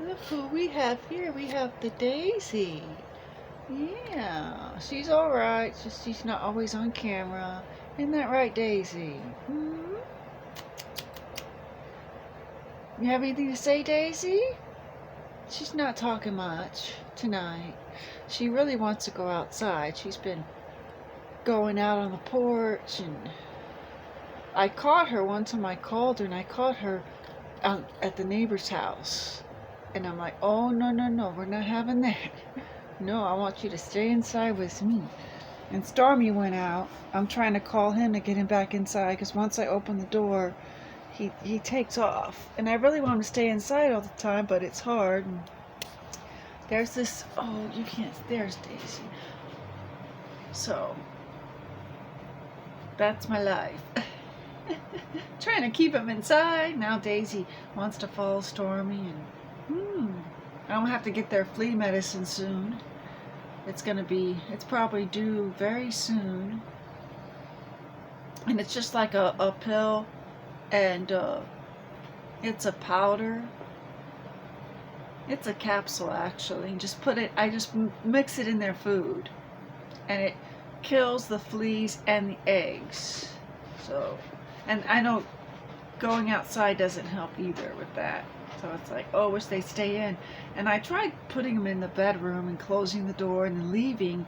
Look who we have here. We have the Daisy. Yeah, she's alright. Just she's not always on camera. Isn't that right, Daisy? Hmm? You have anything to say, Daisy? She's not talking much tonight. She really wants to go outside. She's been going out on the porch, and I caught her one time. I called her and I caught her at the neighbor's house. And I'm like, oh, no, no, no, we're not having that. No, I want you to stay inside with me. And Stormy went out. I'm trying to call him to get him back inside because once I open the door, he takes off. And I really want him to stay inside all the time, but it's hard. And there's this, oh, you can't, there's Daisy. So, that's my life. Trying to keep him inside. Now Daisy wants to follow Stormy, and I don't have to get their flea medicine soon. It's probably due very soon. And it's just like a pill, and it's a powder. It's a capsule, actually. I just mix it in their food, and it kills the fleas and the eggs. So, and I know going outside doesn't help either with that. So it's like, oh, wish they stay in. And I tried putting them in the bedroom and closing the door and then leaving.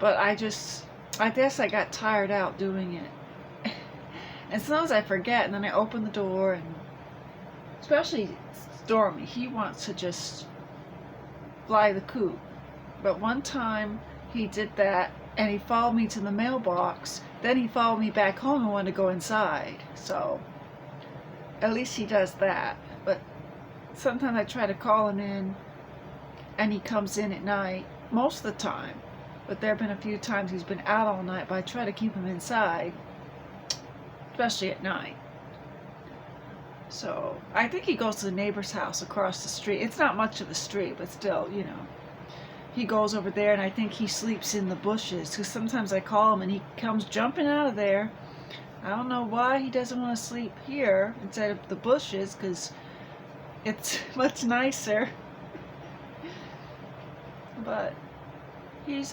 But I guess I got tired out doing it. And sometimes I forget, and then I open the door, and especially Stormy, he wants to just fly the coop. But one time he did that, and he followed me to the mailbox. Then he followed me back home and wanted to go inside. So at least he does that. But sometimes I try to call him in, and he comes in at night most of the time. But there have been a few times he's been out all night, but I try to keep him inside, especially at night. So I think he goes to the neighbor's house across the street. It's not much of a street, but still, he goes over there, and I think he sleeps in the bushes, because sometimes I call him and he comes jumping out of there. I don't know why he doesn't want to sleep here instead of the bushes, because it's much nicer. But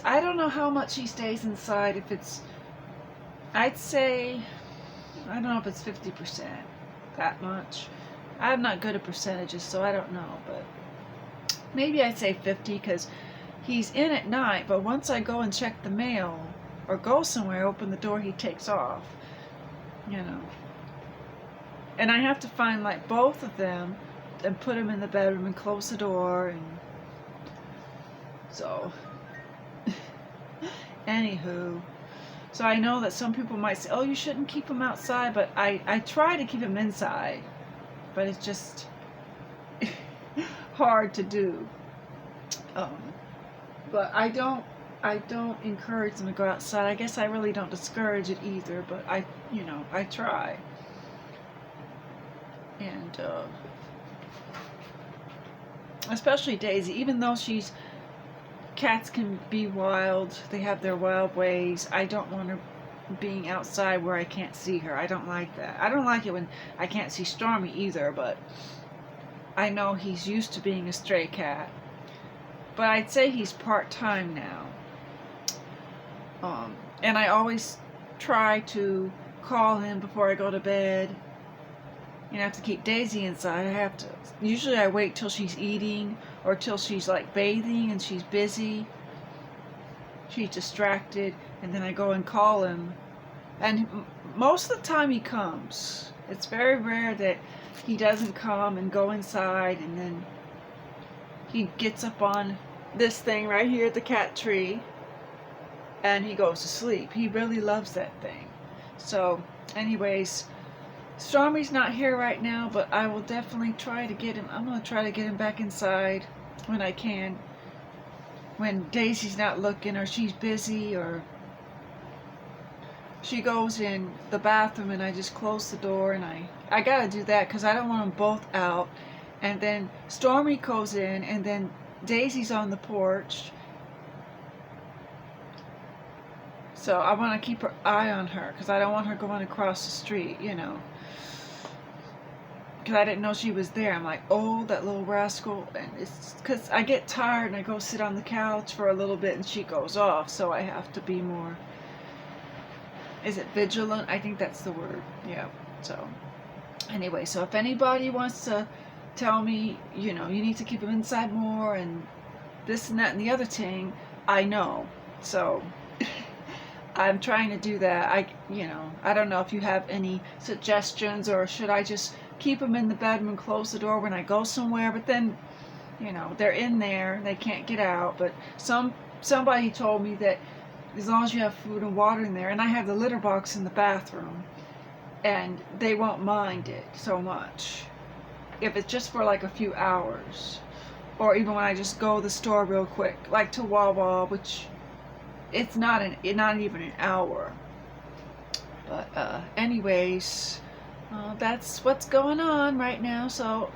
I don't know how much he stays inside. I'd say, I don't know if it's 50%, that much. I'm not good at percentages, so I don't know, but maybe I'd say 50, because he's in at night, but once I go and check the mail or go somewhere, open the door, he takes off. And I have to find like both of them and put them in the bedroom and close the door, and so anywho, so I know that some people might say, oh, you shouldn't keep them outside, but I try to keep them inside, but it's just hard to do. But I don't encourage them to go outside. I guess I really don't discourage it either, but I try. And especially Daisy, even though cats can be wild, they have their wild ways. I don't want her being outside where I can't see her. I don't like that. I don't like it when I can't see Stormy either, but I know he's used to being a stray cat. But I'd say he's part-time now. And I always try to call him before I go to bed. I have to keep Daisy inside. Usually I wait till she's eating or till she's like bathing and she's busy. She's distracted, and then I go and call him. And most of the time he comes. It's very rare that he doesn't come and go inside, and then he gets up on this thing right here, the cat tree, and he goes to sleep. He really loves that thing. So anyways, Stormy's not here right now, but I will definitely try to get him. I'm going to try to get him back inside when I can. When Daisy's not looking, or she's busy, or she goes in the bathroom and I just close the door, and I got to do that because I don't want them both out. And then Stormy goes in, and then Daisy's on the porch. So I want to keep her eye on her because I don't want her going across the street, because I didn't know she was there. I'm like, oh, that little rascal. And it's because I get tired and I go sit on the couch for a little bit and she goes off. So I have to be more, is it vigilant? I think that's the word. Yeah. So anyway, so if anybody wants to tell me, you know, you need to keep them inside more and this and that and the other thing, I know. So I'm trying to do that. I don't know if you have any suggestions, or should I just keep them in the bedroom and close the door when I go somewhere? But then, they're in there, they can't get out. But somebody told me that as long as you have food and water in there, and I have the litter box in the bathroom, and they won't mind it so much if it's just for like a few hours, or even when I just go to the store real quick, like to Wawa, which it's not even an hour. But anyways, that's what's going on right now. So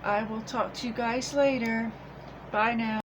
I will talk to you guys later. Bye now.